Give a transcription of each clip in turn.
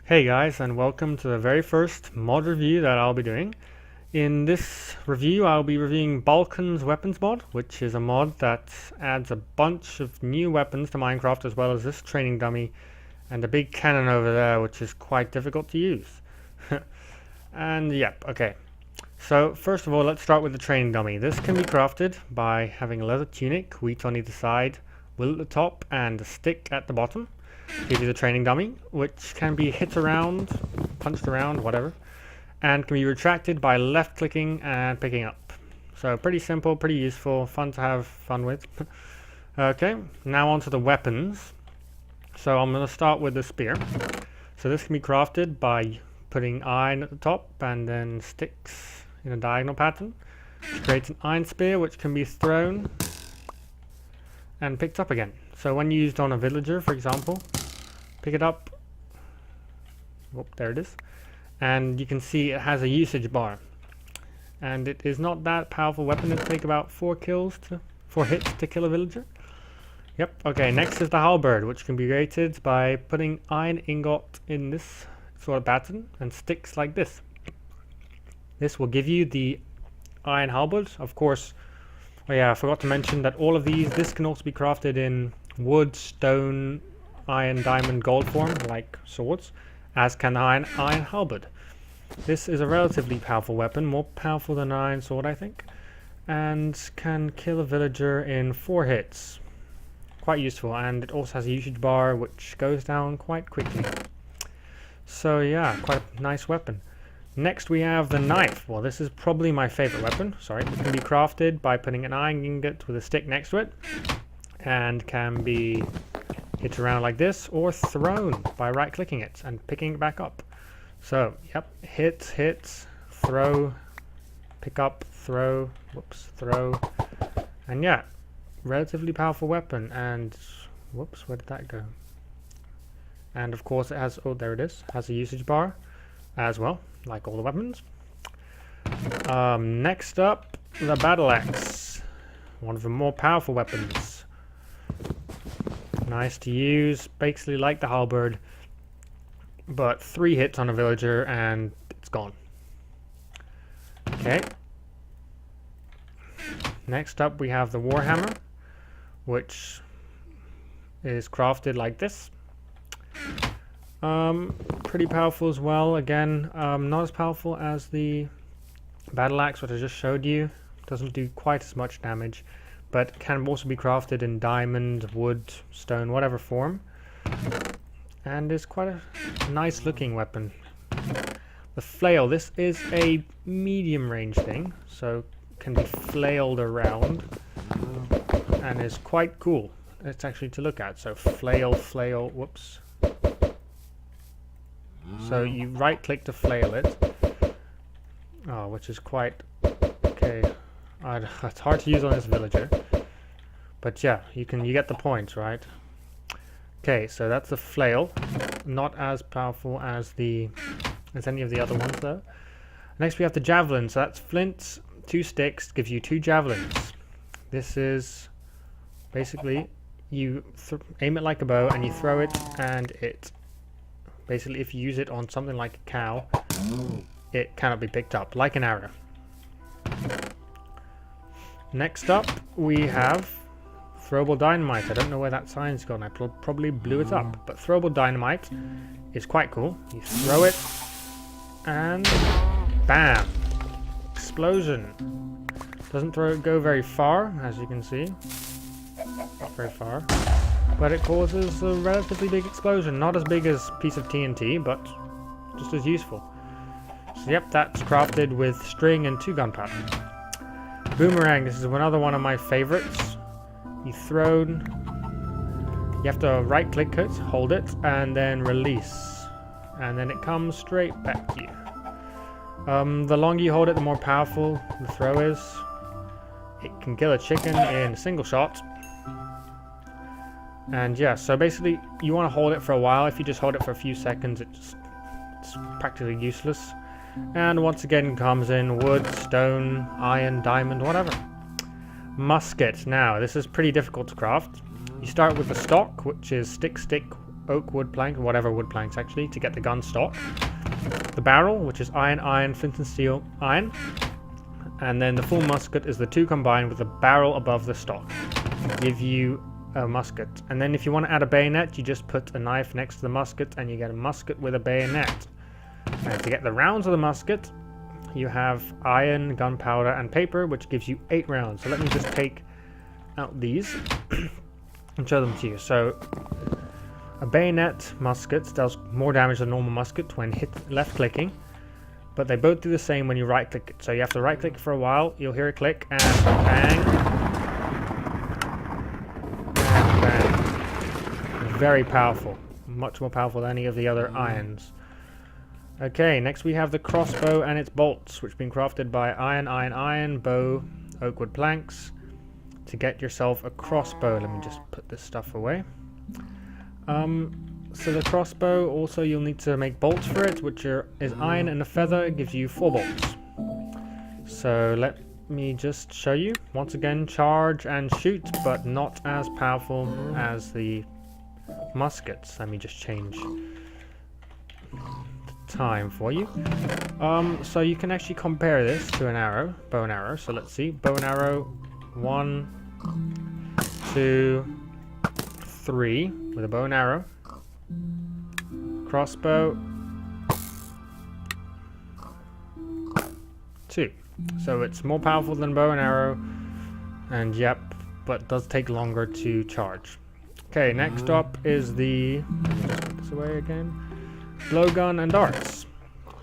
Hey guys, and welcome to the very first mod review that I'll be doing. In this review I'll be reviewing Balkon's weapons mod, which is a mod that adds a bunch of new weapons to Minecraft, as well as this training dummy and a big cannon over there, which is quite difficult to use. And yep, okay. So first of all, let's start with the training dummy. This can be crafted by having a leather tunic, wheat on either side, wool at the top, and a stick at the bottom. Give you the training dummy, which can be hit around, punched around, whatever, and can be retracted by left clicking and picking up. So pretty simple, pretty useful, fun to have fun with. Okay, now onto the weapons. So I'm going to start with the spear. So this can be crafted by putting iron at the top and then sticks in a diagonal pattern, which creates an iron spear which can be thrown and picked up again. So when used on a villager, for example, pick it up, whoop, there it is, and you can see it has a usage bar, and it is not that powerful weapon. It'll take about 4 hits to kill a villager. Yep. Okay, next is the halberd, which can be created by putting iron ingot in this sort of pattern and sticks like this. This will give you the iron halberd. Of course, oh yeah, I forgot to mention that all of this can also be crafted in wood, stone, iron, diamond, gold form, like swords, as can the iron halberd. This is a relatively powerful weapon, more powerful than an iron sword, I think, and can kill a villager in 4 hits. Quite useful, and it also has a usage bar which goes down quite quickly. So yeah, quite a nice weapon. Next we have the knife. Well, this is probably my favorite weapon. Sorry, it can be crafted by putting an iron ingot with a stick next to it, and can be hit around like this or thrown by right clicking it and picking it back up. So yep, hit, throw, pick up, throw, whoops, throw, and yeah, relatively powerful weapon. And whoops, where did that go? And of course it has, oh there it is, has a usage bar as well, like all the weapons. Next up, the battle axe, one of the more powerful weapons. Nice to use, basically like the halberd, but 3 hits on a villager and it's gone. Okay. Next up we have the warhammer, which is crafted like this. Pretty powerful as well. Again, not as powerful as the battle axe, which I just showed you. Doesn't do quite as much damage, but can also be crafted in diamond, wood, stone, whatever form, and is quite a nice looking weapon. The flail, this is a medium range thing, so can be flailed around and is quite cool. It's actually to look at. So flail, whoops. So you right click to flail it, which is quite okay. It's hard to use on this villager, but yeah, you get the point, right? Okay, so that's the flail, not as powerful as any of the other ones though. Next we have the javelin. So that's flint, 2 sticks, gives you 2 javelins. This is basically you aim it like a bow and you throw it, and it basically, if you use it on something like a cow, it cannot be picked up, like an arrow. Next up, we have throwable dynamite. I don't know where that sign's gone. I probably blew it up. But throwable dynamite is quite cool. You throw it, and bam! Explosion. Doesn't go very far, as you can see. Not very far. But it causes a relatively big explosion. Not as big as a piece of TNT, but just as useful. So yep, that's crafted with string and 2 gunpowder. Boomerang, this is another one of my favorites. You have to right click it, hold it, and then release, and then it comes straight back to you. The longer you hold it, the more powerful the throw is. It can kill a chicken in a single shot. And yeah, so basically you want to hold it for a while. If you just hold it for a few seconds, it's practically useless. And once again comes in wood, stone, iron, diamond, whatever. Musket. Now, this is pretty difficult to craft. You start with the stock, which is stick, oak wood plank, whatever wood planks actually, to get the gun stock. The barrel, which is iron, iron, flint and steel, iron. And then the full musket is the two combined with the barrel above the stock to give you a musket. And then if you want to add a bayonet, you just put a knife next to the musket and you get a musket with a bayonet. And to get the rounds of the musket, you have iron, gunpowder, and paper, which gives you 8 rounds. So let me just take out these and show them to you. So a bayonet musket does more damage than a normal musket when hit left clicking, but they both do the same when you right click it. So you have to right click for a while, you'll hear a click, and bang, and bang. Very powerful, much more powerful than any of the other irons. Okay, next we have the crossbow and its bolts, which have been crafted by iron, iron, iron, bow, oak wood planks. To get yourself a crossbow, let me just put this stuff away. So the crossbow, also you'll need to make bolts for it, which is iron and a feather. It gives you 4 bolts. So let me just show you. Once again, charge and shoot, but not as powerful as the muskets. Let me just change time for you. So you can actually compare this to an arrow, bow and arrow. So let's see, bow and arrow, 1, 2, 3 with a bow and arrow. Crossbow, 2. So it's more powerful than bow and arrow, and yep, but does take longer to charge. Okay, next up is the, let me just put this away again, blowgun and darts.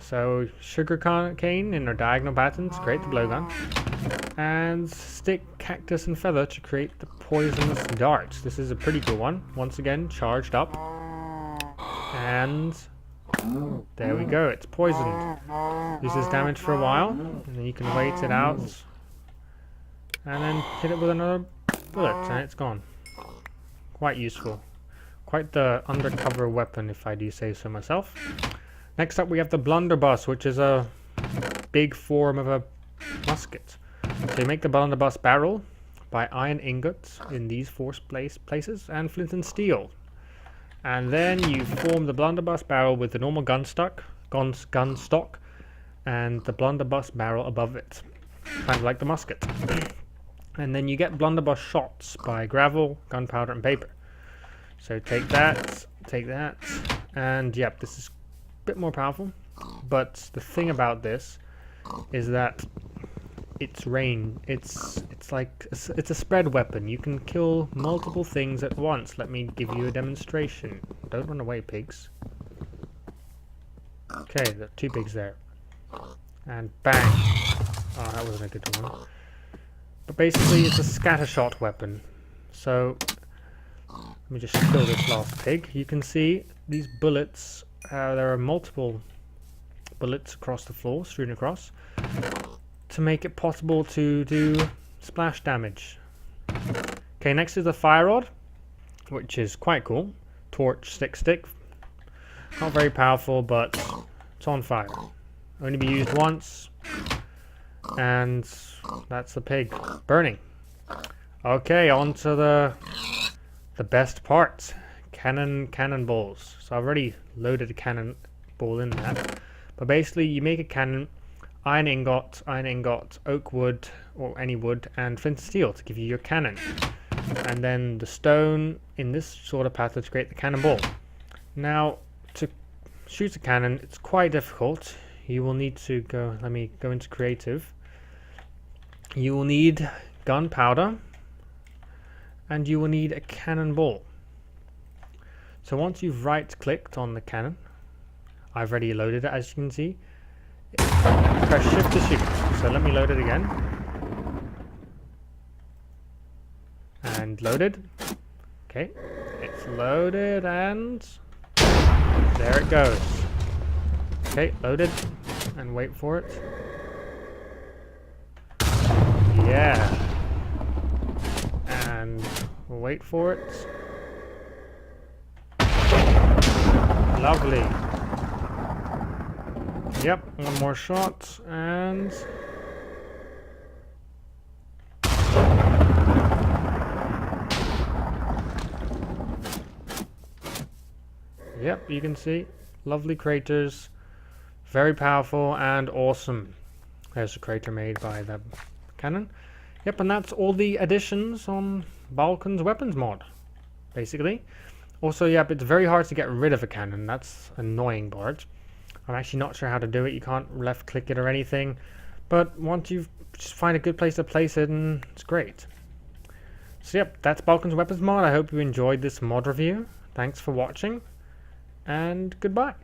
So sugar cane in our diagonal patterns create the blowgun, and stick, cactus, and feather to create the poisonous darts. This is a pretty cool one. Once again, charged up, and there we go. It's poisoned. Uses damage for a while, and then you can wait it out, and then hit it with another bullet, and it's gone. Quite useful. Quite the undercover weapon, if I do say so myself. Next up we have the blunderbuss, which is a big form of a musket. So you make the blunderbuss barrel by iron ingots in these 4 places and flint and steel. And then you form the blunderbuss barrel with the normal gun stock and the blunderbuss barrel above it, kind of like the musket. And then you get blunderbuss shots by gravel, gunpowder, and paper. So take that, and yep, this is a bit more powerful. But the thing about this is that it's a spread weapon. You can kill multiple things at once. Let me give you a demonstration. Don't run away, pigs. Okay, there are 2 pigs there. And bang. Oh, that wasn't a good one. But basically it's a scattershot weapon. So let me just kill this last pig. You can see these bullets, there are multiple bullets across the floor, strewn across, to make it possible to do splash damage. Okay, next is the fire rod, which is quite cool. Torch, stick. Not very powerful, but it's on fire. Only be used once, and that's the pig burning. Okay, on to the best part. Cannonballs. So I've already loaded a cannonball in that. But basically you make a cannon, iron ingot, oak wood, or any wood, and flint and steel to give you your cannon. And then the stone in this sort of pattern to create the cannonball. Now, to shoot a cannon, it's quite difficult. You will need to go, let me go into creative. You will need gunpowder, and you will need a cannonball. So once you've right-clicked on the cannon, I've already loaded it, as you can see. Press shift to shoot. So let me load it again. And loaded. Okay, it's loaded, and there it goes. Okay, loaded, and wait for it. Yeah. And we'll wait for it. Lovely. Yep, one more shot, and Yep, you can see lovely craters, very powerful and awesome. There's a crater made by the cannon. Yep, and that's all the additions on Balkon's weapons mod, basically. Also, yep, it's very hard to get rid of a cannon. That's annoying part. I'm actually not sure how to do it. You can't left click it or anything. But once you just find a good place to place it, and it's great. So yep, that's Balkon's weapons mod. I hope you enjoyed this mod review. Thanks for watching, and goodbye.